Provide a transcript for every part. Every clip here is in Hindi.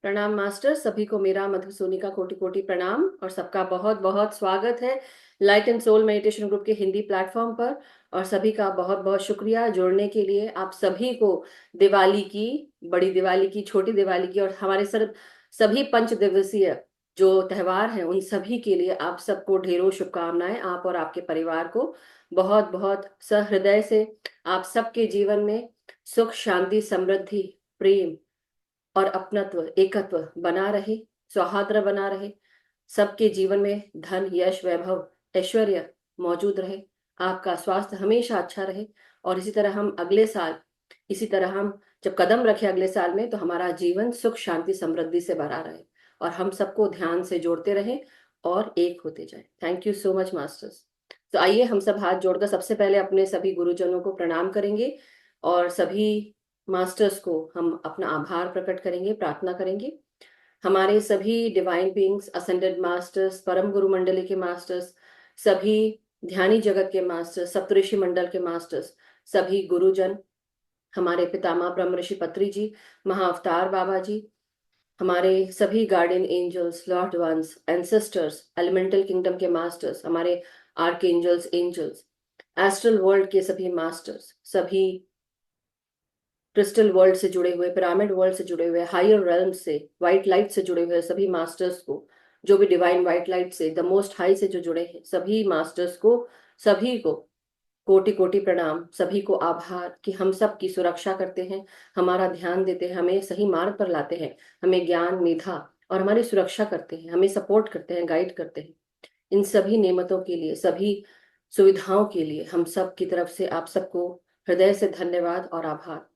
प्रणाम मास्टर, सभी को मेरा मधुसूनी का कोटि कोटि प्रणाम और सबका बहुत बहुत स्वागत है light and soul meditation group के हिंदी प्लेटफॉर्म पर। और सभी का बहुत बहुत शुक्रिया जुड़ने के लिए। आप सभी को दिवाली की, बड़ी दिवाली की, छोटी दिवाली की और हमारे सभी पंच दिवसीय जो त्योहार हैं उन सभी के लिए आप सबको ढेरों शुभकामनाएं। आप और आपके परिवार को बहुत बहुत सहृदय से आप सबके जीवन में सुख, शांति, समृद्धि, प्रेम और अपनत्व, एकत्व बना रहे, सौहार्द बना रहे। सबके जीवन में धन, यश, वैभव, ऐश्वर्य मौजूद रहे। आपका स्वास्थ्य हमेशा अच्छा रहे। और इसी तरह हम अगले साल, इसी तरह हम जब कदम रखें अगले साल में, तो हमारा जीवन सुख, शांति, समृद्धि से भरा रहे और हम सबको ध्यान से जोड़ते रहें और एक होते जाएं। Thank you so much masters. तो आइए हम सब हाथ जोड़कर सबसे पहले अपने सभी गुरुजनों को प्रणाम करेंगे और सभी मास्टर्स को हम अपना आभार प्रकट करेंगे, प्रार्थना करेंगे। हमारे सभी डिवाइन बीइंग्स, असेंडेड मास्टर्स, परम गुरु मंडली के मास्टर्स, सभी ध्यानी जगत के मास्टर्स, सप्तऋषि मंडल के मास्टर्स, सभी गुरुजन, हमारे पितामह ब्रह्म ऋषि पत्री जी, महाअवतार बाबा जी, हमारे सभी guardian angels, loved ones, ancestors, elemental kingdom के मास्टर्स, हमारे arch angels, angels, astral world के सभी मास्टर्स, सभी क्रिस्टल वर्ल्ड से जुड़े हुए, पिरामिड वर्ल्ड से जुड़े हुए, हायर रेल्म से, व्हाइट लाइट से जुड़े हुए सभी मास्टर्स को, जो भी डिवाइन व्हाइट लाइट से, द मोस्ट हाई से जो जुड़े हैं, सभी मास्टर्स को, सभी को कोटि कोटि प्रणाम। सभी को आभार कि हम सब की सुरक्षा करते हैं, हमारा ध्यान देते हैं, हमें सही मार्ग पर लाते हैं, हमें ज्ञान, मेधा और हमारी सुरक्षा करते हैं, हमें सपोर्ट करते हैं, गाइड करते हैं। इन सभी नेमतों के लिए, सभी सुविधाओं के लिए हम सब की तरफ से आप सबको हृदय से धन्यवाद और आभार।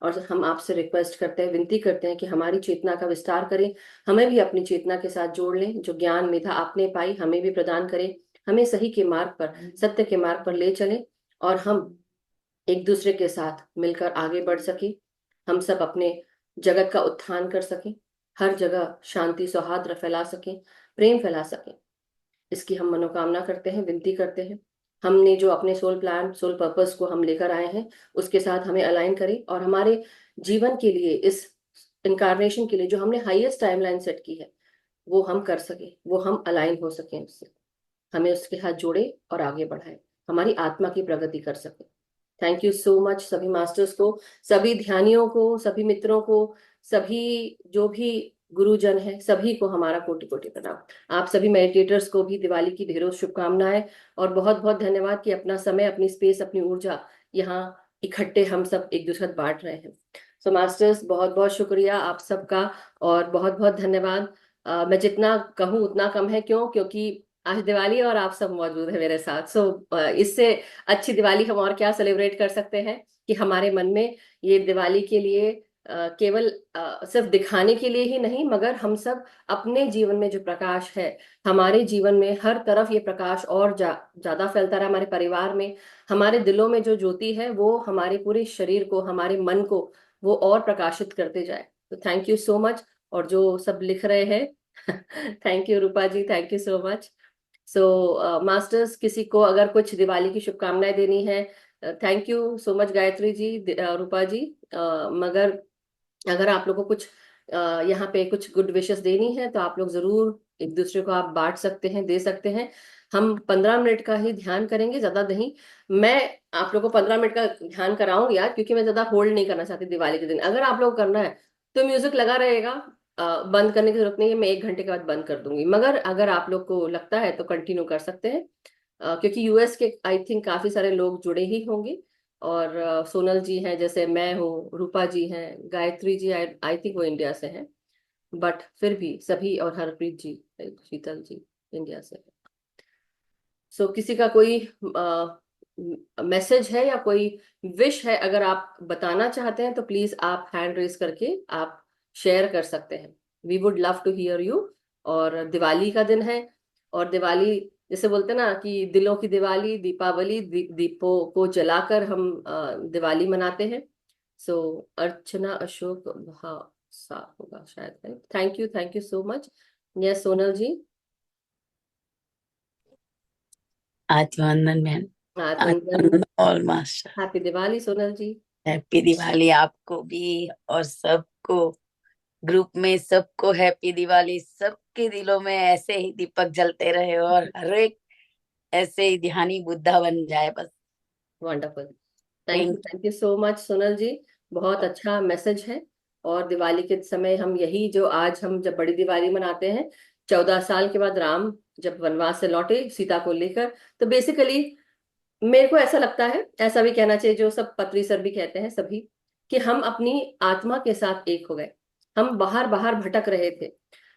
और हम आपसे रिक्वेस्ट करते हैं, विनती करते हैं कि हमारी चेतना का विस्तार करें, हमें भी अपनी चेतना के साथ जोड़ लें। जो ज्ञान मेधा आपने पाई हमें भी प्रदान करें, हमें सही के मार्ग पर, सत्य के मार्ग पर ले चलें और हम एक दूसरे के साथ मिलकर आगे बढ़ सके। हम सब अपने जगत का उत्थान कर सकें, हर जगह शांति सौहार्द फैला सकें, प्रेम फैला सकें। इसकी हम मनोकामना करते हैं, विनती करते हैं। हमने जो अपने सोल प्लान, सोल पर्पस को हम लेकर आए हैं, उसके साथ हमें अलाइन करें और हमारे जीवन के लिए, इस इनकारनेशन के लिए जो हमने हाईएस्ट टाइमलाइन सेट की है, वो हम कर सके, वो हम अलाइन हो सकें उससे। हमें उसके हाथ जोड़े और आगे बढ़ाए, हमारी आत्मा की प्रगति कर सके। थैंक यू सो मच सभी मास्टर्स को, सभी ध्यानियों को, सभी मित्रों को, सभी जो भी गुरुजन है, सभी को हमारा कोटि कोटि प्रणाम। आप सभी मेडिटेटर्स को भी दिवाली की ढेरों शुभकामनाएं और बहुत बहुत धन्यवाद कि अपना समय, अपनी स्पेस, अपनी ऊर्जा यहाँ इकट्ठे हम सब एक दूसरे साथ बांट रहे हैं। सो मास्टर्स, बहुत बहुत शुक्रिया आप सबका और बहुत बहुत धन्यवाद। मैं जितना कहूँ उतना कम है। क्यों? क्योंकि आज दिवाली और आप सब मौजूद है मेरे साथ। इससे अच्छी दिवाली हम और क्या सेलिब्रेट कर सकते हैं कि हमारे मन में ये दिवाली के लिए केवल सिर्फ दिखाने के लिए ही नहीं, मगर हम सब अपने जीवन में जो प्रकाश है, हमारे जीवन में हर तरफ ये प्रकाश और ज्यादा फैलता रहा। हमारे परिवार में, हमारे दिलों में जो ज्योति है वो हमारे पूरे शरीर को, हमारे मन को वो और प्रकाशित करते जाए। तो थैंक यू सो मच। और जो सब लिख रहे हैं thank you Rupa ji, thank you so much. Masters, किसी को अगर कुछ दिवाली की शुभकामनाएं देनी है, thank you so much Gayatri ji, Rupa ji. मगर अगर आप लोगों को कुछ यहाँ पे कुछ गुड विशेस देनी है तो आप लोग जरूर एक दूसरे को आप बांट सकते हैं, दे सकते हैं। हम 15 मिनट का ही ध्यान करेंगे, ज्यादा नहीं। मैं आप लोगों को 15 मिनट का ध्यान कराऊंगी यार, क्योंकि मैं ज्यादा होल्ड नहीं करना चाहती दिवाली के दिन। अगर आप लोग करना है तो म्यूजिक लगा रहेगा, बंद करने की जरूरत नहीं है। मैं 1 घंटे के बाद बंद कर दूंगी, मगर अगर आप लोग को लगता है तो कंटिन्यू कर सकते हैं। क्योंकि यूएस के आई थिंक काफी सारे लोग जुड़े ही होंगे। और सोनल जी हैं, जैसे मैं हूँ, रूपा जी हैं, गायत्री जी आई थिंक वो इंडिया से हैं, बट फिर भी सभी, और हरप्रीत जी, शीतल जी इंडिया से है। किसी का कोई मैसेज है या कोई विश है, अगर आप बताना चाहते हैं तो प्लीज आप हैंड रेज करके आप शेयर कर सकते हैं। We would love to hear you. और दिवाली का दिन है, और दिवाली जैसे बोलते हैं ना कि दिलों की दिवाली, दीपावली, दीपों को जलाकर हम दिवाली मनाते हैं। अर्चना अशोक सा होगा शायद। Thank you so much. Yes Sonal ji. Atmanand ma'am. Atmanjan. Atmanand all master. Happy Diwali Sonal ji. Happy Diwali आपको भी और सबको। ग्रुप में सबको हैप्पी दिवाली, सबके दिलों में ऐसे ही दीपक जलते रहे और हर एक ऐसे ही ध्यानी बुद्धा बन जाए बस। Wonderful. Thank thank you so much Sonal ji. बहुत अच्छा मैसेज है। और दिवाली के समय हम यही जो आज हम जब बड़ी दिवाली मनाते हैं, 14 साल के बाद राम जब वनवास से लौटे सीता को लेकर, तो बेसिकली मेरे को ऐसा लगता है, ऐसा भी कहना चाहिए जो सब पत्री सर भी कहते हैं सभी, कि हम अपनी आत्मा के साथ एक हो गए। हम बाहर बाहर भटक रहे थे।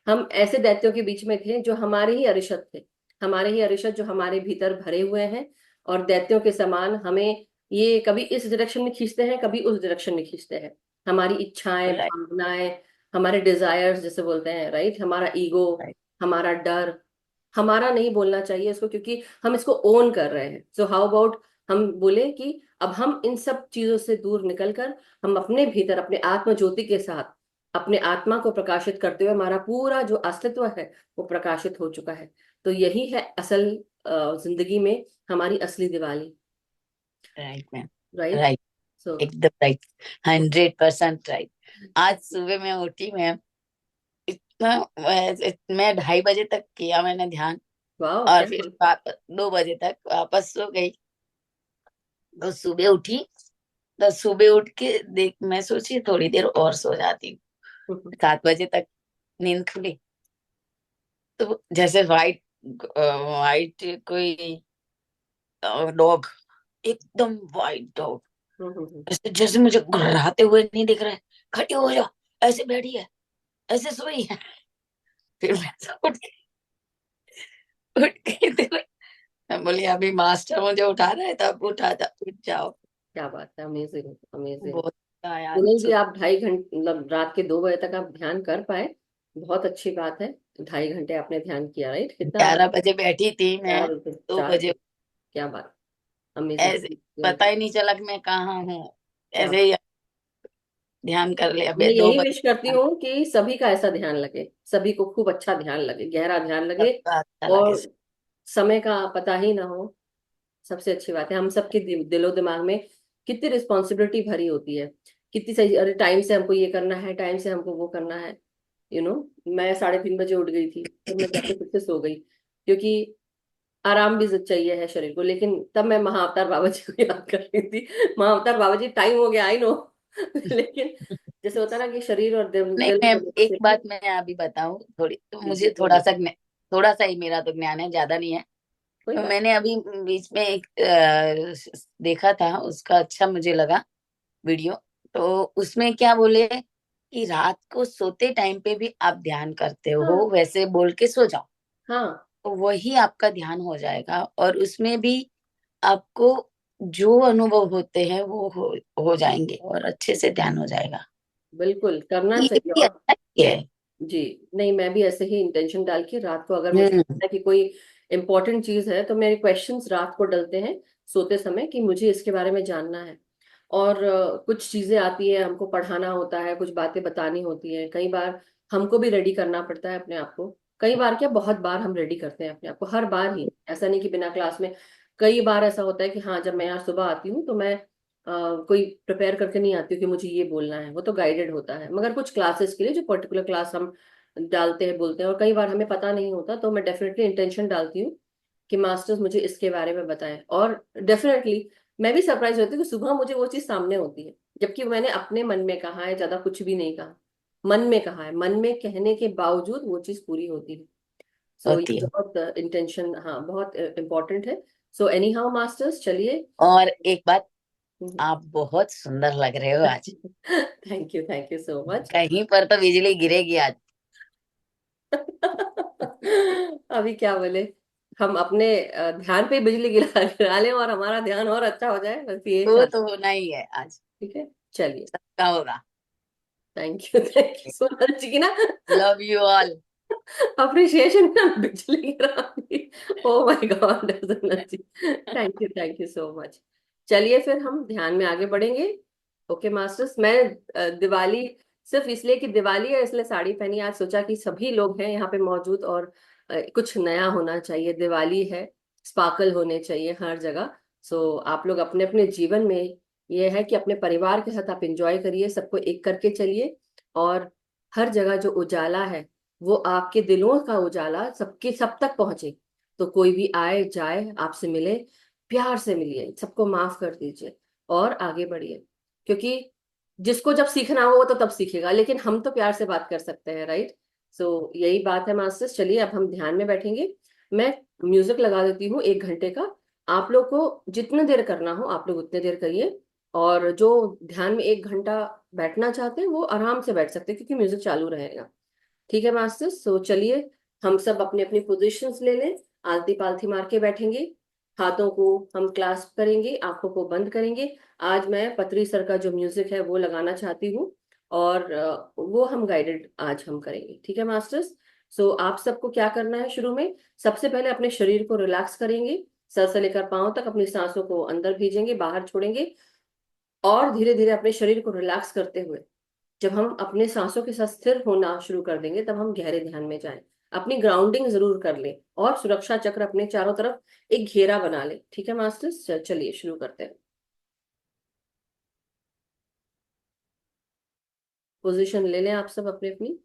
हम ऐसे दैत्यों के बीच में थे जो हमारे ही अरिषद थे। हमारे ही अरिषद जो हमारे भीतर भरे हुए हैं। और दैत्यों के समान हमें ये कभी इस डायरेक्शन में खींचते हैं, कभी उस डायरेक्शन में खींचते हैं। हमारी इच्छाएं, राइट भावनाएं, हमारे डिजायर्स जैसे बोलते हैं, राइट, हमारा ईगो, राइट हमारा डर, हमारा नहीं बोलना चाहिए इसको, क्योंकि हम इसको ओन कर रहे हैं। सो हाउ अबाउट हम बोले कि अब हम इन सब चीजों से दूर निकलकर हम अपने भीतर अपने आत्म ज्योति के साथ अपने आत्मा को प्रकाशित करते हुए हमारा पूरा जो अस्तित्व है वो प्रकाशित हो चुका है। तो यही है असल जिंदगी में हमारी असली Diwali. Right ma'am. Right. Right, so एकदम राइट, 100% राइट। आज सुबह मैं उठी मैम, इतना मैं 2:30 बजे तक किया मैंने ध्यान, वाह, और क्या फिर बात है। 2 बजे तक वापस सो गई। तो सुबह उठी, तो सुबह उठ के देख मैं सोची थोड़ी देर और सो जाती हूँ। 7 बजे तक नींद खुली, तो जैसे वाइट वाइट कोई डॉग, एकदम वाइट डॉग, जैसे जैसे मुझे घुर्राते हुए नहीं दिख रहा है, खड़ी हो जा, ऐसे बैठी है, ऐसे सोई है। फिर मैं तो उठ के फिर मैं बोली अभी मास्टर मुझे उठा रहा है, तब उठ जाओ। क्या बात है, अमेजिंग अमेजिंग। बहुत यार सुनील जी, आप 2.5 घंटे मतलब रात के 2 बजे तक आप ध्यान कर पाए, बहुत अच्छी बात है। 2.5 घंटे आपने ध्यान किया, राइट, कितना। 11 बजे बैठी थी मैं, 4 दो 4 बजे क्या बात, अमेजिंग। ऐसे पता ही नहीं चला कि मैं कहाँ हूँ, क्या ऐसे ही ध्यान कर लिया मैं फिर दो यही विश करती बजे हूँ कि सभी का ऐसा ध्यान लगे, सभी को खूब अच्छा ध्यान लगे, गहरा ध्यान लगे। सबका अच्छा लगे। और समय का पता ही ना हो। सबसे अच्छी बात है, हम सबके दिलो दिमाग में कितनी रिस्पॉन्सिबिलिटी भरी होती है। कितनी सही, अरे टाइम से हमको ये करना है, टाइम से हमको वो करना है। मैं 3:30 बजे उठ गई थी, फिर मैं जाके फिर से सो गई, क्योंकि आराम भी चाहिए है शरीर को। लेकिन तब मैं महाअवतार बाबा जी को याद कर रही थी। महाअवतार बाबा जी, टाइम हो गया, आई नो। लेकिन जैसे होता है ना कि शरीर और दिल नहीं दिल मैं दोनों एक से। बात मैं अभी बताऊं थोड़ी, तो जी जी, मुझे बोलिए। थोड़ा सा ही मेरा तो ज्ञान है, ज्यादा नहीं है। कोई तो बात। मैंने अभी बीच में एक देखा था उसका, अच्छा मुझे लगा वीडियो। तो उसमें क्या बोले कि रात को सोते टाइम पे भी आप ध्यान करते हाँ हो, वैसे बोल के सो जाओ, हाँ, तो वही आपका ध्यान हो जाएगा, और उसमें भी आपको जो अनुभव होते हैं वो हो जाएंगे और अच्छे से ध्यान हो जाएगा। बिल्कुल करना ये चाहिए। भी और अच्छा ही है। जी, नहीं, मैं भी ऐसे ही इंटेंशन डाल के रात को, अगर मुझे हम्म। लगता है कि कोई इंपॉर्टेंट चीज है, तो मेरे क्वेश्चंस रात को डलते हैं सोते समय, कि मुझे इसके बारे में जानना है। और कुछ चीजें आती है, हमको पढ़ाना होता है, कुछ बातें बतानी होती है, कई बार हमको भी रेडी करना पड़ता है अपने आप को। कई बार क्या, बहुत बार हम रेडी करते हैं अपने आप को, हर बार ही, ऐसा नहीं कि बिना क्लास में। कई बार ऐसा होता है कि हाँ, जब मैं यहाँ सुबह आती हूँ तो मैं कोई प्रिपेयर करके नहीं आती हूँ कि मुझे ये बोलना है, वो तो गाइडेड होता है। मगर कुछ क्लासेस के लिए जो पर्टिकुलर क्लास हम डालते हैं, बोलते हैं, और कई बार हमें पता नहीं होता, तो मैं डेफिनेटली इंटेंशन डालती हूँ कि मास्टर्स मुझे इसके बारे में बताएं। और डेफिनेटली मैं भी सरप्राइज होती हूँ कि सुबह मुझे वो चीज सामने होती है, जबकि मैंने अपने मन में कहा है, ज्यादा कुछ भी नहीं कहा। मन में कहा है, मन में कहने के बावजूद वो चीज पूरी होती है। सो होती ये है। बहुत इंटेंशन, हाँ, बहुत इम्पोर्टेंट है। सो एनी हाउ मास्टर्स, चलिए। और एक बात, आप बहुत सुंदर लग रहे हो आज। Thank you so much. कहीं पर तो बिजली गिरेगी आज। अभी क्या बोले, हम अपने ध्यान पे बिजली गिरा गिरा लें और हमारा ध्यान और अच्छा हो जाए, बस ये वो चाहते। तो होना ही है आज, ठीक है, चलिए। सबका होगा। थैंक यू सो मच की ना, लव यू ऑल। अप्रिशिएशन का बिजली गिरा दी। Oh my God ji. Thank you so much. चलिए फिर हम ध्यान में आगे बढ़ेंगे। ओके मास्टर्स, मैं दिवाली सिर्फ इसलिए कि दिवाली है इसलिए साड़ी पहनी, आज सोचा कि सभी लोग हैं यहाँ पे मौजूद, और कुछ नया होना चाहिए, दिवाली है, स्पार्कल होने चाहिए हर जगह। सो आप लोग अपने अपने जीवन में, ये है कि अपने परिवार के साथ आप एंजॉय करिए, सबको एक करके चलिए। और हर जगह जो उजाला है वो आपके दिलों का उजाला सबके सब तक पहुंचे। तो कोई भी आए जाए आपसे मिले, प्यार से मिलिए, सबको माफ कर दीजिए और आगे बढ़िए। क्योंकि जिसको जब सीखना हो वो तो तब सीखेगा, लेकिन हम तो प्यार से बात कर सकते हैं, राइट? सो यही बात है मास्टर्स। चलिए अब हम ध्यान में बैठेंगे। मैं म्यूजिक लगा देती हूँ 1 घंटे का। आप लोग को जितने देर करना हो आप लोग उतने देर करिए। और जो ध्यान में 1 घंटा बैठना चाहते हैं वो आराम से बैठ सकते हैं, क्योंकि म्यूजिक चालू रहेगा। ठीक है मास्टर्स, सो चलिए हम सब अपनी अपनी पोजीशंस ले लें। आलती पालथी मार के बैठेंगे। हाथों को हम क्लास्प करेंगे, आंखों को बंद करेंगे। आज मैं पतरी सर का जो म्यूजिक है वो लगाना चाहती हूँ। और वो हम गाइडेड आज हम करेंगे। ठीक है मास्टर्स। सो आप सबको क्या करना है, शुरू में सबसे पहले अपने शरीर को रिलैक्स करेंगे। सर से लेकर पांव तक अपनी सांसों को अंदर भेजेंगे, बाहर छोड़ेंगे। और धीरे धीरे अपने शरीर को रिलैक्स करते हुए जब हम अपने सांसों के साथ स्थिर होना शुरू कर देंगे तब हम गहरे ध्यान में जाएं। अपनी ग्राउंडिंग जरूर कर लें और सुरक्षा चक्र अपने चारों तरफ एक घेरा बना लें। ठीक है मास्टर्स, चलिए शुरू करते हैं। पोजीशन ले लें आप सब अपनी अपनी।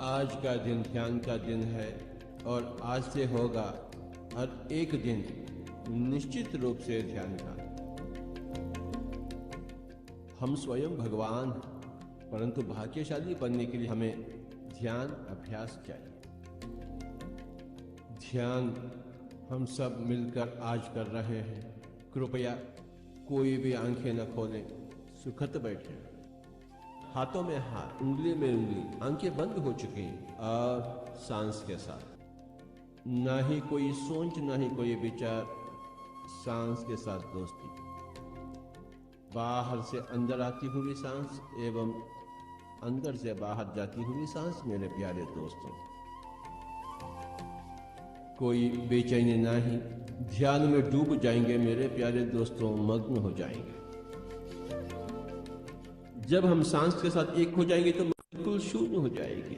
आज का दिन ध्यान का दिन है और आज से होगा हर एक दिन निश्चित रूप से ध्यान का। हम स्वयं भगवान हैं, परंतु भाग्यशाली बनने के लिए हमें ध्यान अभ्यास चाहिए। ध्यान हम सब मिलकर आज कर रहे हैं। कृपया कोई भी आंखें न खोलें, सुखत बैठे। हाथों में हाथ, उंगली में उंगली, आंखें बंद हो चुकी हैं और सांस के साथ ना ही कोई सोच, ना ही कोई विचार, सांस के साथ दोस्ती। बाहर से अंदर आती हुई सांस एवं अंदर से बाहर जाती हुई सांस। मेरे प्यारे दोस्तों, कोई बेचैनी नहीं, ध्यान में डूब जाएंगे मेरे प्यारे दोस्तों, मग्न हो जाएंगे। जब हम सांस के साथ एक हो जाएंगे तो बिल्कुल शून्य हो जाएगी।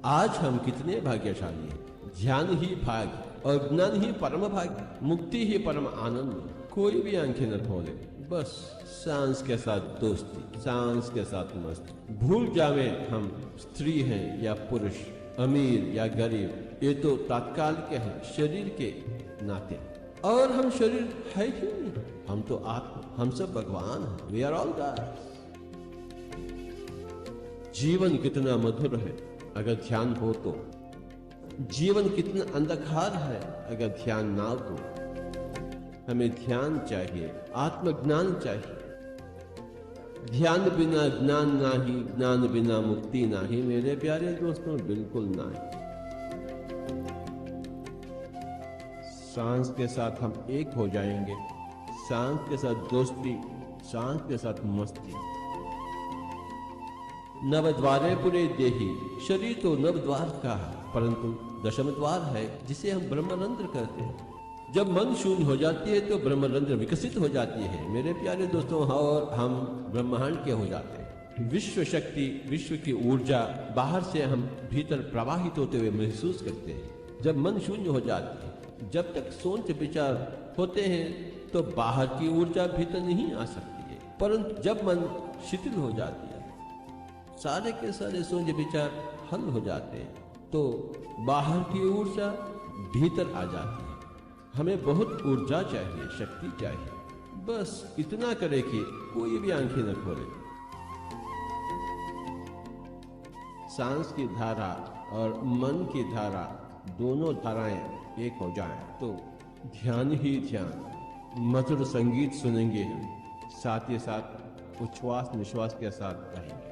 आज हम कितने भाग्यशाली हैं। ध्यान ही भाग्य और ज्ञान ही परम भाग्य, मुक्ति ही परम आनंद। कोई भी आंखें न खोले, बस सांस के साथ दोस्ती, सांस के साथ मस्ती। भूल जावे हम स्त्री हैं या पुरुष, अमीर या गरीब, ये तो तात्कालिक है शरीर के नाते। और हम शरीर है क्यों नहीं, हम तो आत्मा, हम सब भगवान हैं। We are all gods. जीवन कितना मधुर है अगर ध्यान हो तो। जीवन कितना अंधकार है अगर ध्यान ना हो। हमें ध्यान चाहिए, आत्मज्ञान चाहिए। ध्यान बिना ज्ञान नहीं, ज्ञान बिना मुक्ति नहीं। मेरे प्यारे दोस्तों, बिल्कुल नहीं। सांस के साथ हम एक हो जाएंगे, सांस के साथ दोस्ती, सांस के साथ मस्ती। नवद्वारे पुरे देही, शरीर तो नवद्वार का है, परंतु दशम द्वार है जिसे हम ब्रह्मरंध्र कहते हैं। जब मन शून्य हो जाती है तो ब्रह्मरंध्र विकसित हो जाती है मेरे प्यारे दोस्तों, और हम ब्रह्मांड के हो जाते हैं। विश्व शक्ति, विश्व की ऊर्जा बाहर से हम भीतर प्रवाहित होते हुए महसूस करते हैं। जब मन शून्य हो जाती है, जब तक सोच विचार होते हैं तो बाहर की ऊर्जा भीतर नहीं आ सकती है, परंतु जब मन शिथिल हो जाती है, सारे के सारे सोच विचार हल हो जाते हैं, तो बाहर की ऊर्जा भीतर आ जाती है। हमें बहुत ऊर्जा चाहिए, शक्ति चाहिए। बस इतना करे कि कोई भी आंखें न खोले। सांस की धारा और मन की धारा, दोनों धाराएं एक हो जाएं तो ध्यान ही ध्यान, मधुर संगीत सुनेंगे हम, साथ ही साथ उच्छ्वास निश्वास के साथ रहेंगे।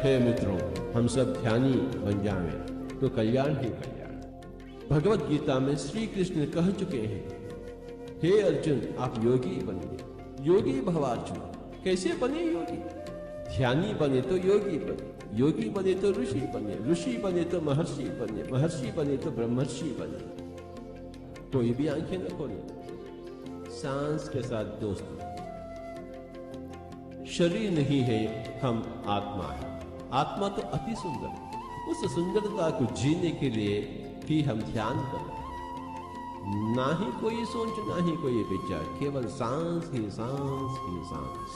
हे मित्रों, हम सब ध्यानी बन जाएं तो कल्याण ही कल्याण। भगवत गीता में श्री कृष्ण कह चुके हैं, हे अर्जुन आप योगी बनिए। योगी भवार्जुन, कैसे बने योगी? ध्यानी बने तो योगी बने, योगी बने तो ऋषि बने, ऋषि बने तो महर्षि बने, महर्षि बने तो ब्रह्मर्षि बने। कोई भी आंखें न खोले, सांस के साथ दोस्ती। शरीर नहीं है, हम आत्मा है। आत्मा तो अति सुंदर, उस सुंदरता को जीने के लिए भी हम ध्यान करें। ना ही कोई सोच, ना ही कोई विचार, केवल सांस ही सांस ही सांस।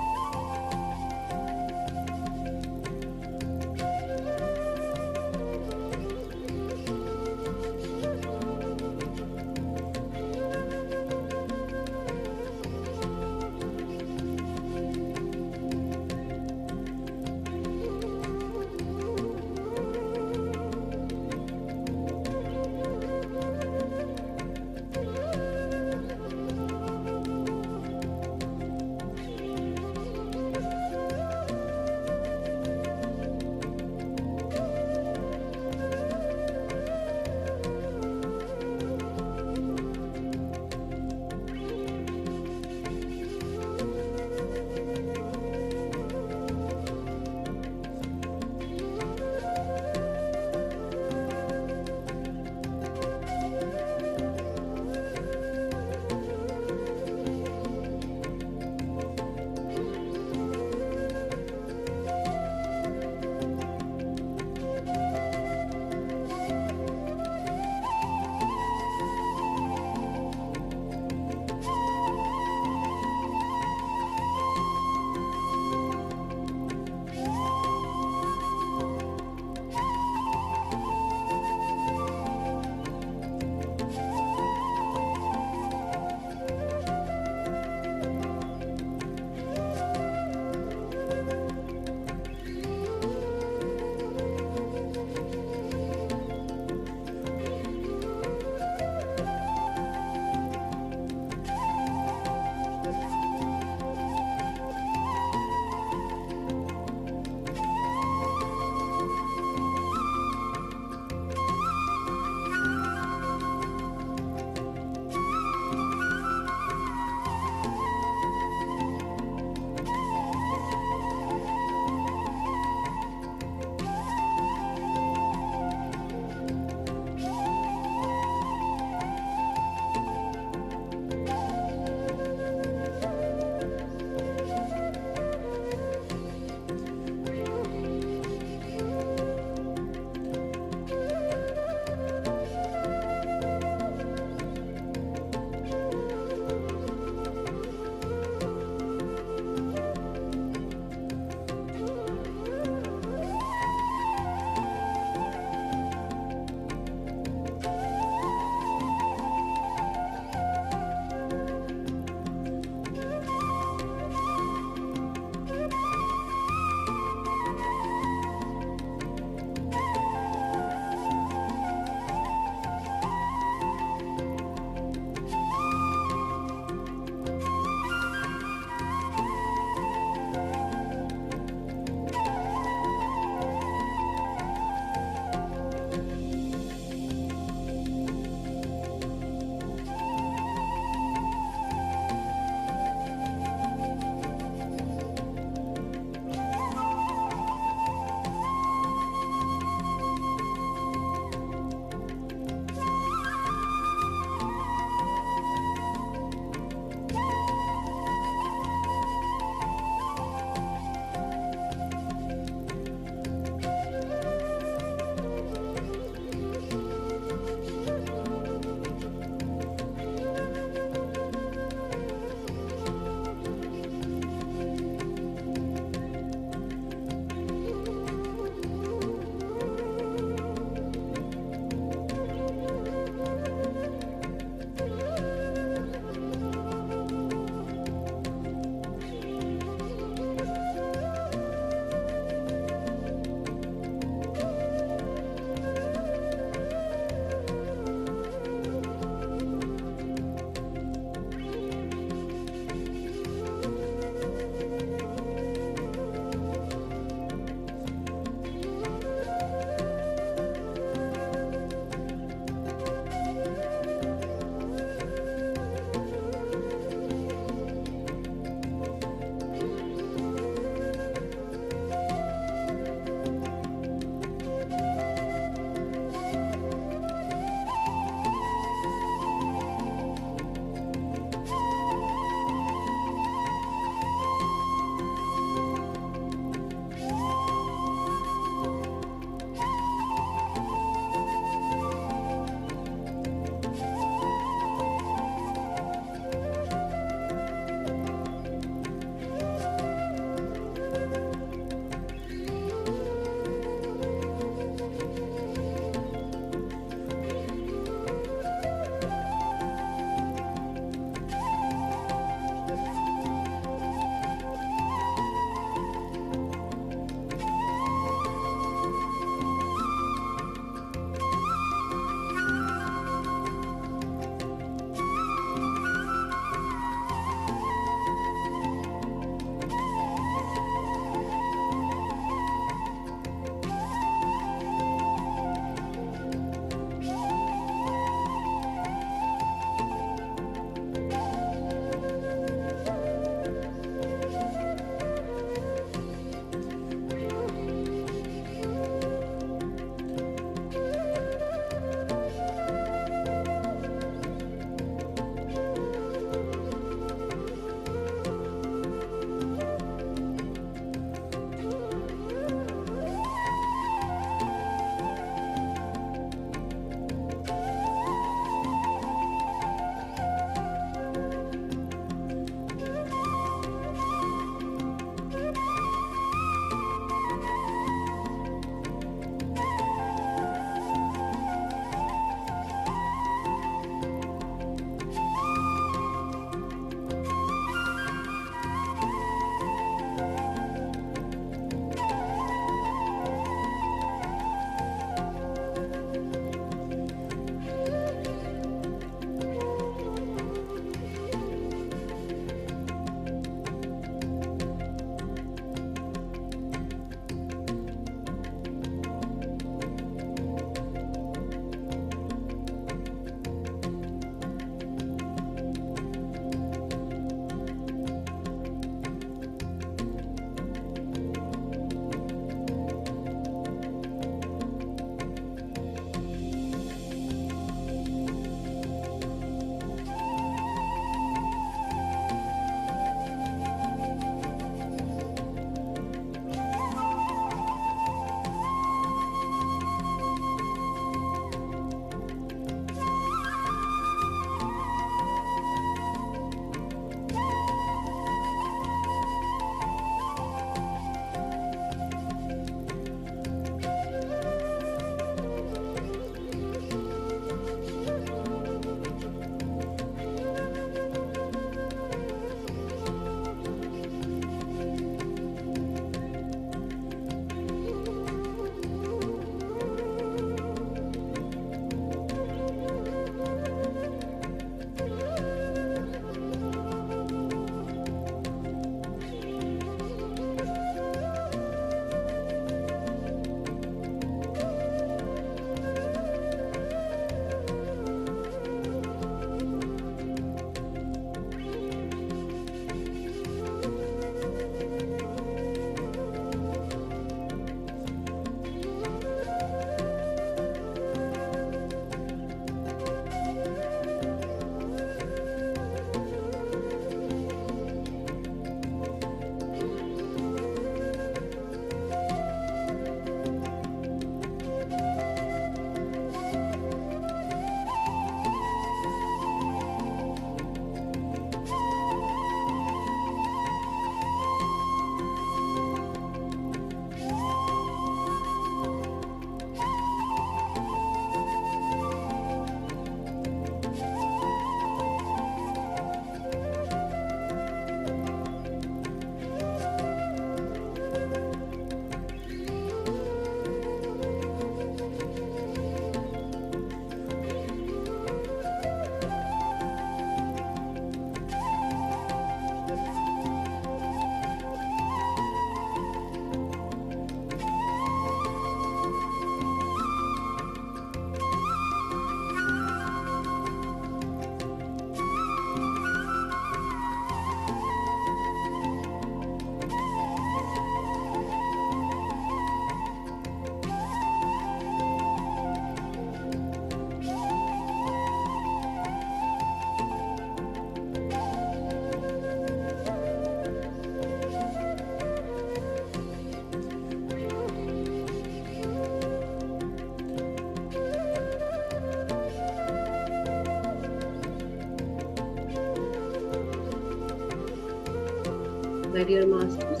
माय डियर मास्टर्स,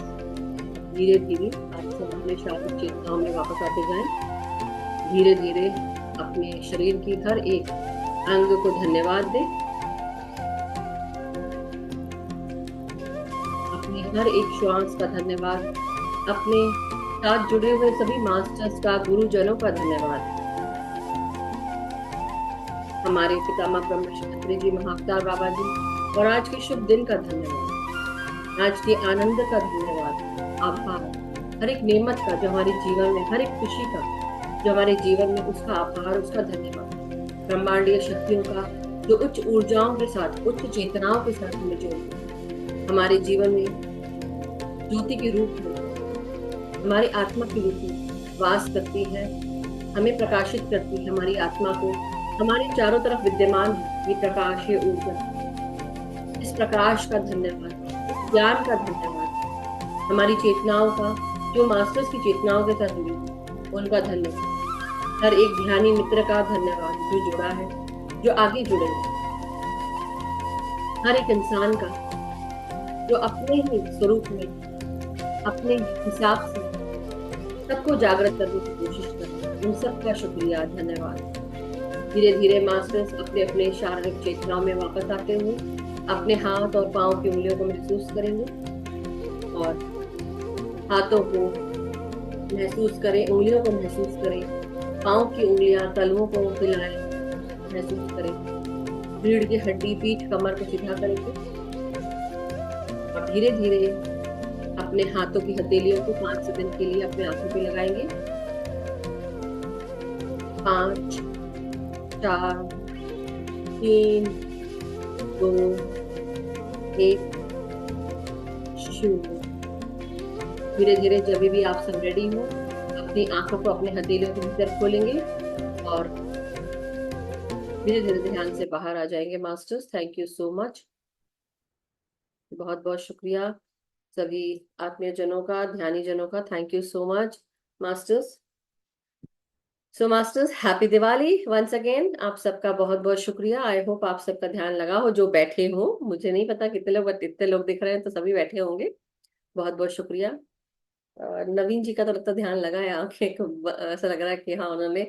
धीरे धीरे आप सब अपने शारीरिक चेतनाओं में वापस आते जाएं। धीरे धीरे अपने शरीर की हर एक अंग को धन्यवाद दें। अपने हर एक श्वास का धन्यवाद, अपने साथ जुड़े हुए सभी मास्टर्स का, गुरुजनों का धन्यवाद, हमारे पितामह ब्रह्म क्षत्री जी, महाअवतार बाबा जी, और आज के शुभ दिन का धन्यवाद, आज के आनंद का धन्यवाद, आभार, हर एक नेमत का जो हमारे जीवन में, हर एक खुशी का जो हमारे जीवन में, उसका आभार, उसका धन्यवाद, ब्रह्मांडीय शक्तियों का जो उच्च ऊर्जाओं के साथ, उच्च चेतनाओं के साथ हमें जोड़ती, हमारे जीवन में ज्योति के रूप में, हमारी आत्मा के रूप में वास करती है, हमें प्रकाशित करती है, हमारी आत्मा को हमारे चारों तरफ विद्यमान है ये प्रकाश, ये ऊर्जा। इस प्रकाश का धन्यवाद, इस ज्ञान का धन्यवाद, हमारी चेतनाओं का जो मास्टर्स की चेतनाओं के साथ जुड़ी है उनका धन्यवाद, हर एक ध्यानी मित्र का धन्यवाद जो जुड़ा है, जो आगे जुड़ेगा, हर एक इंसान का जो अपने ही स्वरूप में, अपने हिसाब से सबको जागृत करने की कोशिश कर रहे हैं, उन सबका शुक्रिया, धन्यवाद। धीरे धीरे मास्टर्स अपने अपने शारीरिक चेतनाओं में वापस आते हुए अपने हाथ और पांव की उंगलियों को महसूस करेंगे और हाथों को महसूस करें, उंगलियों को महसूस करें, पांव की उंगलियां तलवों को हिलाएं, महसूस करें, रीढ़ की हड्डी, पीठ, कमर को सीधा करेंगे और धीरे धीरे अपने हाथों की हथेलियों को 5 सेकंड के लिए अपने आंखों पे लगाएंगे। 5, 4, 3, 2, 1, 0। धीरे धीरे जब भी आप सब रेडी हो अपनी आंखों को अपने हथेलियों के भीतर खोलेंगे और धीरे धीरे ध्यान से बाहर आ जाएंगे। Masters, thank you so much, बहुत बहुत शुक्रिया सभी आत्मीय जनों का, ध्यानी जनों का, thank you so much masters. So masters, happy Diwali once again. आप सबका बहुत बहुत शुक्रिया। आई होप आप सबका ध्यान लगा हो, जो बैठे हो, मुझे नहीं पता कितने लोग, बट इतने लोग दिख रहे हैं तो सभी बैठे होंगे। बहुत बहुत शुक्रिया। नवीन जी का तो लगता ध्यान लगा है, आंखें ऐसा लग रहा है कि हाँ उन्होंने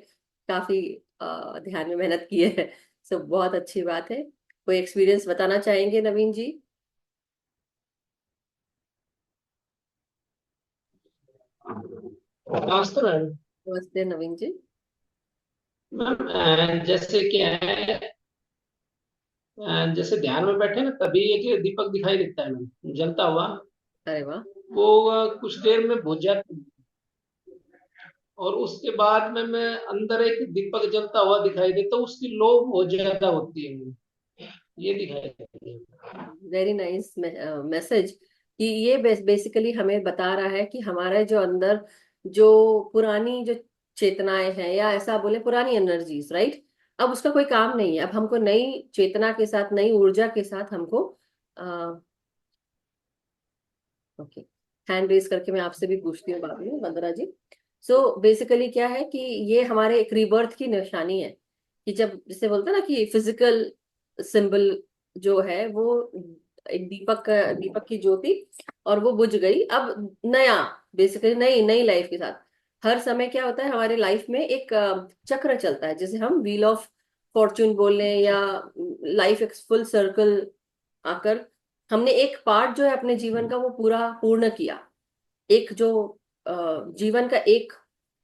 काफी ध्यान में मेहनत की है। सो बहुत अच्छी बात है। कोई एक्सपीरियंस बताना चाहेंगे नवीन जी? नमस्ते मैम। नमस्ते नवीन जी। मैम जैसे क्या है, जैसे ध्यान में बैठे ना तभी एक दीपक दिखाई देता है मैम, जलता हुआ। अरे वाह। वो कुछ देर में बुझ जाता है और उसके बाद में मैं अंदर एक दीपक जलता हुआ दिखाई देता, उसकी लो बहुत ज्यादा होती है मैम, ये दिखाई देती है। वेरी नाइस मैसेज कि ये बेसिकली हमें बता रहा है कि हमारे जो अंदर जो पुरानी जो चेतनाएं हैं, या ऐसा बोले पुरानी एनर्जीज, राइट, अब उसका कोई काम नहीं है। अब हमको नई चेतना के साथ, नई ऊर्जा के साथ हमको ओके, हैंड रेज करके मैं आपसे भी पूछती हूँ बाद में, वंदना जी। सो बेसिकली क्या है कि ये हमारे एक रीबर्थ की निशानी है कि जब जिसे बोलते हैं ना कि फिजिकल सिंबल जो है वो एक दीपक की ज्योति, और वो बुझ गई। अब नया, बेसिकली नई नई लाइफ के साथ हर समय क्या होता है हमारे लाइफ में एक चक्र चलता है, जिसे हम व्हील ऑफ फॉर्च्यून बोल रहे हैं, या लाइफ एक फुल सर्कल आकर हमने एक पार्ट जो है अपने जीवन का वो पूरा पूर्ण किया, एक जो जीवन का एक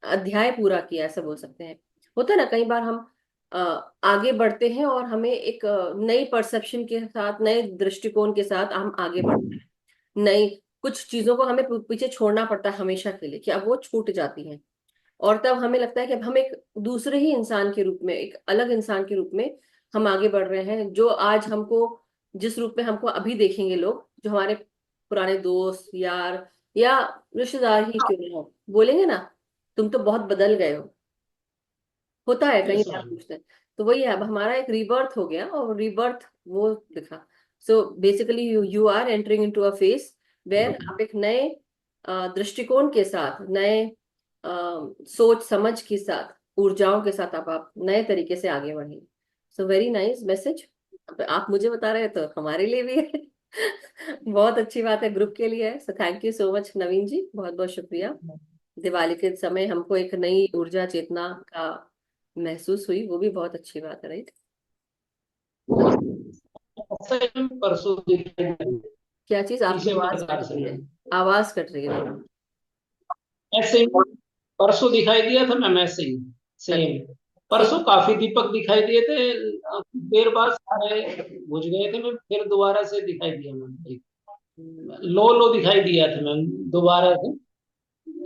अध्याय पूरा किया, ऐसा बोल सकते हैं। होता है ना कई बार हम अ, आगे बढ़ते हैं और हमें एक नई परसेप्शन के साथ, नए दृष्टिकोण के साथ हम आगे बढ़ते हैं। नई कुछ चीजों को हमें पीछे छोड़ना पड़ता है हमेशा के लिए, कि अब वो छूट जाती हैं, और तब हमें लगता है कि अब हम एक दूसरे ही इंसान के रूप में, एक अलग इंसान के रूप में हम आगे बढ़ रहे हैं। जो आज हमको, जिस रूप में हमको अभी देखेंगे लोग, जो हमारे पुराने दोस्त, यार या रिश्तेदार ही क्यों ना हो, बोलेंगे ना तुम तो बहुत बदल गए हो। होता है, कई यस बार मैम। पूछते हैं। तो वही है, अब हमारा एक रीबर्थ हो गया और रीबर्थ वो दिखा। So basically you are entering into a phase where आप एक नए दृष्टिकोण के साथ, नए सोच समझ के साथ, ऊर्जाओं के साथ आप नए तरीके से आगे बढ़ेंगे। So very nice message. आप मुझे बता रहे हैं तो हमारे लिए भी है। बहुत अच्छी बात है, ग्रुप के लिए है। So thank you so much Naveen ji, बहुत बहुत शुक्रिया। दिवाली के समय हमको एक नई ऊर्जा चेतना का महसूस हुई, वो भी बहुत अच्छी बात है, राइट। ऐसा ही परसों दिखाई दिया, क्या चीज? आपकी इसी आवाज प्रकार कट से रही है, मैम, आवाज कट रही है ना। ऐसे ही परसों दिखाई दिया था मैम, ऐसे ही सेम। परसों सेम। काफी दीपक दिखाई दिए थे, देर बाद सारे बुझ गए थे मैम, फिर दोबारा से दिखाई दिया मैम, लो लो दिखाई दिया था मैम दोबारा से।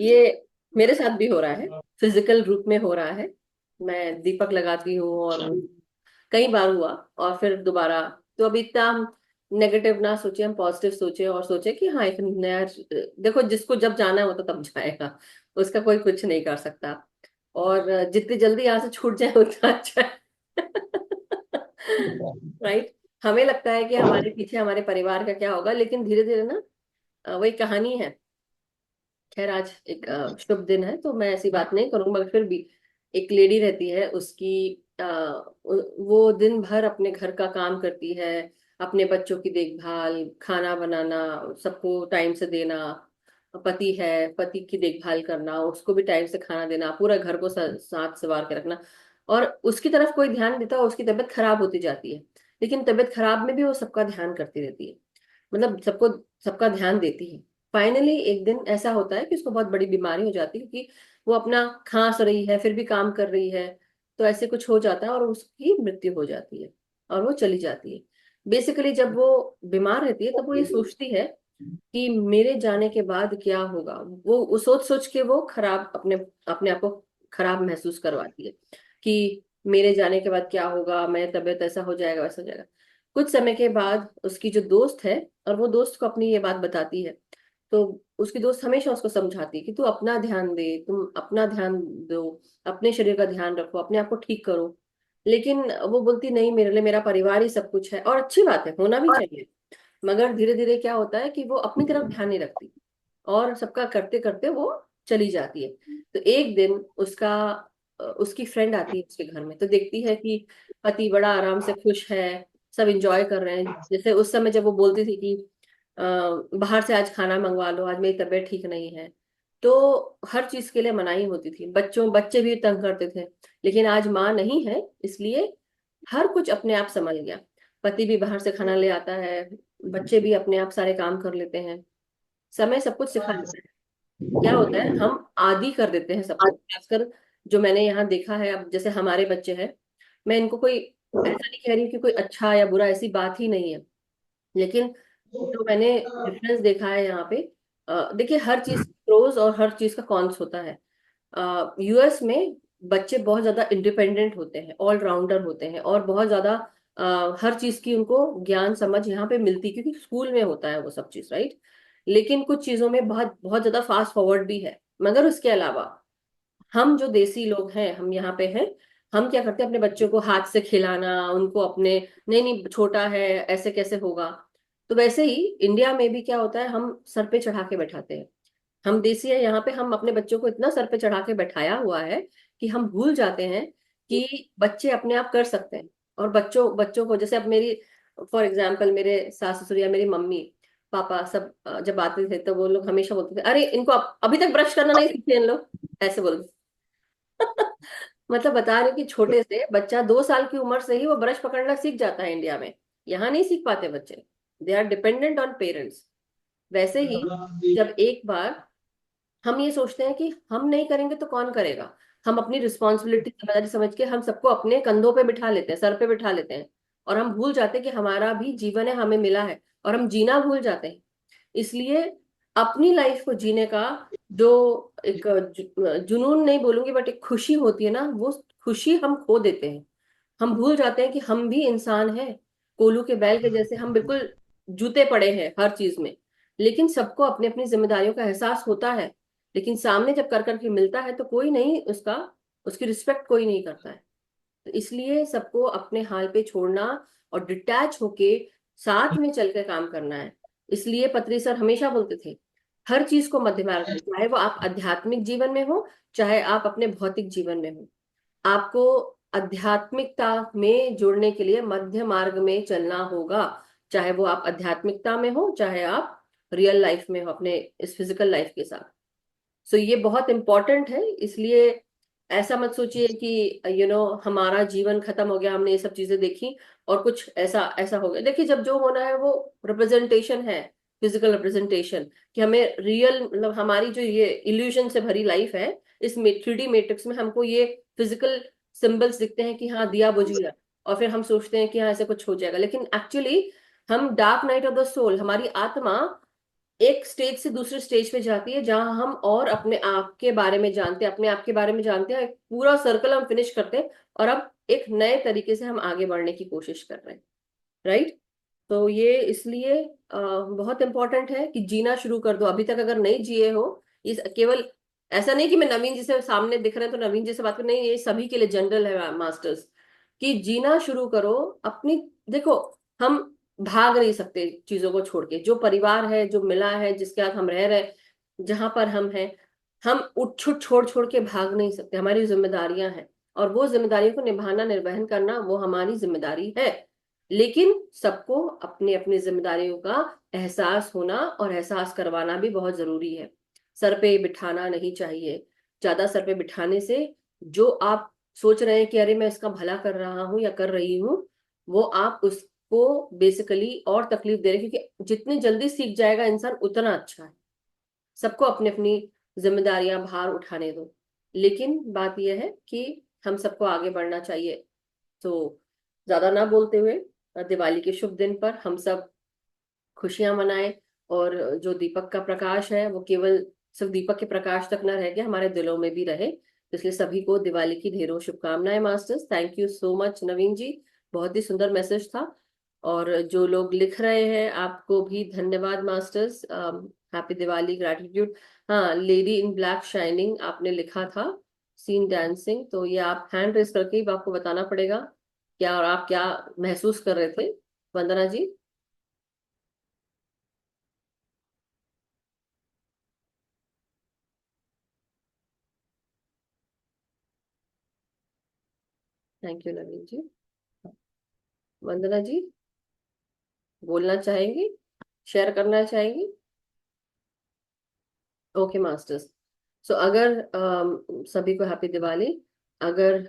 ये मेरे साथ भी हो रहा है, फिजिकल रूप में हो रहा है। मैं दीपक लगाती हूँ और अच्छा, कई बार हुआ, और फिर दोबारा। तो अभी इतना हम नेगेटिव ना सोचे, हम पॉजिटिव सोचे और सोचे कि हाँ एक नया, देखो जिसको जब जाना है वो तो तब जाएगा, उसका कोई कुछ नहीं कर सकता। और जितनी जल्दी यहाँ से छूट जाए उतना अच्छा है। राइट। हमें लगता है कि हमारे पीछे हमारे परिवार का क्या होगा, लेकिन धीरे धीरे ना वही कहानी है। खैर आज एक शुभ दिन है तो मैं ऐसी बात नहीं करूंगी, मगर फिर भी एक लेडी रहती है, उसकी वो दिन भर अपने घर का काम करती है, अपने बच्चों की देखभाल, खाना बनाना, सबको टाइम से देना। पति है, पति की देखभाल करना, उसको भी टाइम से खाना देना, पूरा घर को साथ संवार के रखना। और उसकी तरफ कोई ध्यान देता है, उसकी तबीयत खराब होती जाती है, लेकिन तबीयत खराब में भी वो सबका ध्यान करती रहती है, मतलब सबको सबका ध्यान देती है। फाइनली एक दिन ऐसा होता है कि उसको बहुत बड़ी बीमारी हो जाती है, क्योंकि वो अपना खांस रही है फिर भी काम कर रही है, तो ऐसे कुछ हो जाता है और उसकी मृत्यु हो जाती है और वो चली जाती है। बेसिकली जब वो बीमार रहती है तब वो ये सोचती है कि मेरे जाने के बाद क्या होगा। वो सोच सोच के वो खराब अपने अपने आप को खराब महसूस करवाती है कि मेरे जाने के बाद क्या होगा, मेरी तबीयत ऐसा हो जाएगा वैसा हो जाएगा। कुछ समय के बाद उसकी जो दोस्त है, और वो दोस्त को अपनी ये बात बताती है, तो उसकी दोस्त हमेशा उसको समझाती है कि तू अपना ध्यान दे, तुम अपना ध्यान दो, अपने शरीर का ध्यान रखो, अपने आप को ठीक करो। लेकिन वो बोलती नहीं, मेरे लिए मेरा परिवार ही सब कुछ है, और अच्छी बात है, होना भी चाहिए। मगर धीरे धीरे क्या होता है कि वो अपनी तरफ ध्यान नहीं रखती और सबका करते करते वो चली जाती है। तो एक दिन उसकी फ्रेंड आती है उसके घर में, तो देखती है कि पति बड़ा आराम से खुश है, सब एंजॉय कर रहे हैं। जैसे उस समय जब वो बोलती थी कि बाहर से आज खाना मंगवा लो, आज मेरी तबीयत ठीक नहीं है, तो हर चीज के लिए मनाही होती थी, बच्चे भी तंग करते थे। लेकिन आज माँ नहीं है, इसलिए हर कुछ अपने आप संभल गया। पति भी बाहर से खाना ले आता है, बच्चे भी अपने आप सारे काम कर लेते हैं, समय सब कुछ सिखा देता है। क्या होता है, हम आदी कर देते हैं सबको, खासकर जो मैंने यहाँ देखा है। अब जैसे हमारे बच्चे हैं, मैं इनको कोई ऐसा नहीं कह रही हूँ कि कोई अच्छा या बुरा, ऐसी बात ही नहीं है, लेकिन जो मैंने डिफरेंस देखा है यहाँ पे, देखिए हर चीज प्रोज और हर चीज का कॉन्स होता है। यूएस में बच्चे बहुत ज्यादा इंडिपेंडेंट होते हैं, ऑलराउंडर होते हैं, और बहुत ज्यादा हर चीज की उनको ज्ञान समझ यहाँ पे मिलती है, क्योंकि स्कूल में होता है वो सब चीज, राइट। लेकिन कुछ चीजों में बहुत बहुत ज्यादा फास्ट फॉरवर्ड भी है। मगर उसके अलावा हम जो देसी लोग हैं, हम यहाँ पे हैं, हम क्या करते हैं, अपने बच्चों को हाथ से खिलाना, उनको अपने, नहीं नहीं छोटा है ऐसे कैसे होगा। तो वैसे ही इंडिया में भी क्या होता है, हम सर पे चढ़ा के बैठाते हैं। हम देसी है यहाँ पे, हम अपने बच्चों को इतना सर पे चढ़ा के बैठाया हुआ है कि हम भूल जाते हैं कि बच्चे अपने आप कर सकते हैं। और बच्चों बच्चों को, जैसे अब मेरी, फॉर एग्जाम्पल मेरे सास ससुर या मेरी मम्मी पापा सब जब आते थे तो वो लोग हमेशा बोलते थे, अरे इनको अभी तक ब्रश करना नहीं सीखे इन लोग, ऐसे बोलते। मतलब बता रहे कि छोटे से बच्चा 2 साल की उम्र से ही वो ब्रश पकड़ना सीख जाता है इंडिया में। यहाँ नहीं सीख पाते बच्चे, they are dependent on parents. वैसे ही जब एक बार हम ये सोचते हैं कि हम नहीं करेंगे तो कौन करेगा, हम अपनी रिस्पॉन्सिबिलिटी जिम्मेदारी समझ के हम सबको अपने कंधों पे बिठा लेते हैं, सर पे बिठा लेते हैं, और हम भूल जाते हैं कि हमारा भी जीवन है, हमें मिला है, और हम जीना भूल जाते हैं। इसलिए अपनी लाइफ को जीने का जो एक जुनून नहीं बोलूंगी, बट एक खुशी होती है ना, वो खुशी हम खो देते हैं। हम भूल जाते हैं कि हम भी इंसान हैं, कोलू के बैल के जैसे हम बिल्कुल जूते पड़े हैं हर चीज में। लेकिन सबको अपनी अपनी जिम्मेदारियों का एहसास होता है, लेकिन सामने जब कर करके मिलता है तो कोई नहीं उसका, उसकी रिस्पेक्ट कोई नहीं करता है। तो इसलिए सबको अपने हाल पे छोड़ना और डिटैच होके साथ में चल के काम करना है। इसलिए पत्री सर हमेशा बोलते थे, हर चीज को मध्य मार्ग में, चाहे वो आप आध्यात्मिक जीवन में हो, चाहे आप अपने भौतिक जीवन में हो, आपको आध्यात्मिकता में जुड़ने के लिए मध्य मार्ग में चलना होगा। चाहे वो आप आध्यात्मिकता में हो, चाहे आप रियल लाइफ में हो अपने इस फिजिकल लाइफ के साथ। सो ये बहुत इंपॉर्टेंट है। इसलिए ऐसा मत सोचिए कि हमारा जीवन खत्म हो गया, हमने ये सब चीजें देखी और कुछ ऐसा ऐसा हो गया। देखिए, जब जो होना है वो रिप्रेजेंटेशन है, फिजिकल रिप्रेजेंटेशन, कि हमें रियल, मतलब हमारी जो ये इल्यूजन से भरी लाइफ है, इस 3D मैट्रिक्स में हमको ये फिजिकल सिंबल्स दिखते हैं कि हाँ दिया बुझ गया, और फिर हम सोचते हैं कि हाँ ऐसे कुछ हो जाएगा। लेकिन एक्चुअली हम dark night of the soul, हमारी आत्मा एक स्टेज से दूसरे स्टेज पे जाती है, जहां हम और अपने आप के बारे में जानते हैं, अपने आप के बारे में जानते हैं, एक पूरा सर्कल हम फिनिश करते हैं, और अब एक नए तरीके से हम आगे बढ़ने की कोशिश कर रहे हैं। राइट? तो ये इसलिए बहुत इंपॉर्टेंट है कि जीना शुरू कर दो। अभी तक अगर नहीं जिए हो, इस केवल ऐसा नहीं कि मैं नवीन जी से सामने दिख रहे हैं तो नवीन जी से बात कर, नहीं, ये सभी के लिए जनरल है मास्टर्स, कि जीना शुरू करो अपनी। देखो, हम भाग नहीं सकते चीजों को छोड़ के। जो परिवार है, जो मिला है, जिसके साथ हम रह रहे, जहां पर हम हैं, हम उठ छुट छोड़ छोड़ के भाग नहीं सकते। हमारी जिम्मेदारियां हैं, और वो जिम्मेदारियों को निभाना, निर्वहन करना, वो हमारी जिम्मेदारी है। लेकिन सबको अपनी अपनी जिम्मेदारियों का एहसास होना और एहसास करवाना भी बहुत जरूरी है। सर पे बिठाना नहीं चाहिए। ज्यादा सर पे बिठाने से जो आप सोच रहे हैं कि अरे मैं इसका भला कर रहा हूं या कर रही हूं, वो आप उसको बेसिकली और तकलीफ दे रहे हैं, क्योंकि जितनी जल्दी सीख जाएगा इंसान उतना अच्छा है। सबको अपनी अपनी जिम्मेदारियां, भार उठाने दो। लेकिन बात यह है कि हम सबको आगे बढ़ना चाहिए। तो ज्यादा ना बोलते हुए, दिवाली के शुभ दिन पर हम सब खुशियां मनाएं, और जो दीपक का प्रकाश है वो केवल सिर्फ दीपक के प्रकाश तक न रह के हमारे दिलों में भी रहे। तो इसलिए सभी को दिवाली की ढेरों शुभकामनाएं masters. Thank you so much Naveen ji, बहुत ही सुंदर मैसेज था। और जो लोग लिख रहे हैं, आपको भी धन्यवाद मास्टर्स। Happy Diwali, gratitude. हाँ, लेडी इन ब्लैक शाइनिंग आपने लिखा था, सीन डांसिंग, तो ये आप हैंड रेस करके ही आपको बताना पड़ेगा क्या, और आप क्या महसूस कर रहे थे, वंदना जी। थैंक यू नवीन जी। वंदना जी, बोलना चाहेंगी, शेयर करना चाहेंगी? Okay masters. सो अगर सभी को हैप्पी दिवाली। अगर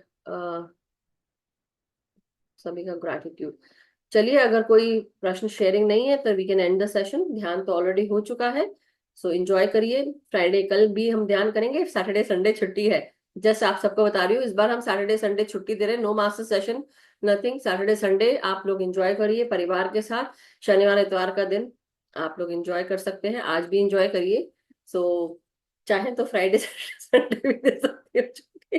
सभी का ग्रैटिट्यूड। चलिए, अगर कोई प्रश्न शेयरिंग नहीं है तो we can end the session. ध्यान तो ऑलरेडी हो चुका है, सो एंजॉय करिए। फ्राइडे कल भी हम ध्यान करेंगे, सैटरडे संडे छुट्टी है। जस्ट आप सबको बता रही हूँ, इस बार हम सैटरडे संडे छुट्टी दे रहे हैं, no master session, nothing. Saturday Sunday आप लोग एंजॉय करिए परिवार के साथ। शनिवार इतवार का दिन आप लोग एंजॉय कर सकते हैं, आज भी एंजॉय करिए। सो चाहे तो फ्राइडे संडे भी दे सकते हो छुट्टी,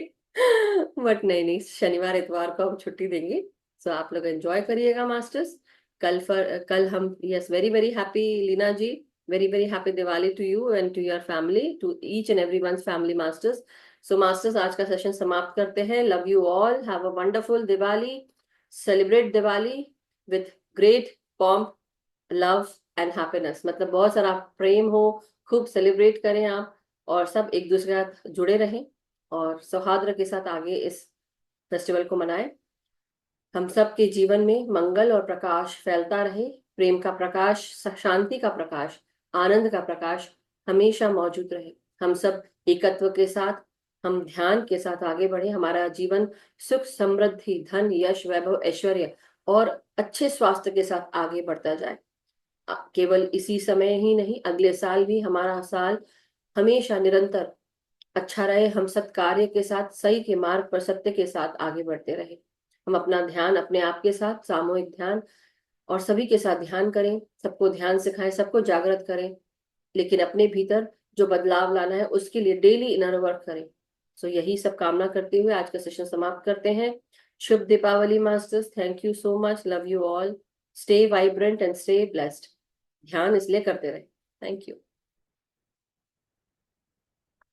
बट नहीं नहीं, शनिवार इतवार को हम छुट्टी देंगे। सो आप लोग एंजॉय करिएगा मास्टर्स। कल हम, yes, very very happy Leena ji, very very happy Diwali to you and to your family, to each and every one's family masters. So masters, आज का सेशन समाप्त करते हैं। Love you all, have a wonderful Diwali, celebrate Diwali with great pomp, love and happiness. मतलब बहुत सारा प्रेम हो, खूब सेलिब्रेट करें आप, और सब एक दूसरे के साथ जुड़े रहें, और सौहार्द के साथ आगे इस फेस्टिवल को मनाएं। हम सब के जीवन में मंगल और प्रकाश फैलता रहे, प्रेम का प्रकाश, शांति का प्रकाश, आनंद का प्रकाश हमेशा मौजूद रहे। हम सब एकत्व के साथ, हम ध्यान के साथ आगे बढ़े। हमारा जीवन सुख, समृद्धि, धन, यश, वैभव, ऐश्वर्य और अच्छे स्वास्थ्य के साथ आगे बढ़ता जाए। केवल इसी समय ही नहीं, अगले साल भी हमारा साल हमेशा निरंतर अच्छा रहे। हम सत्कार्य के साथ, सही के मार्ग पर सत्य के साथ आगे बढ़ते रहे। हम अपना ध्यान अपने आप के साथ, सामूहिक ध्यान, और सभी के साथ ध्यान करें, सबको ध्यान सिखाएं, सबको जागृत करें। लेकिन अपने भीतर जो बदलाव लाना है उसके लिए डेली इनर वर्क करें। सो यही सब कामना करते हुए आज का सेशन समाप्त करते हैं। शुभ Deepawali masters, thank you so much, love you all, stay vibrant and stay blessed. ध्यान इसलिए करते रहे। Thank you.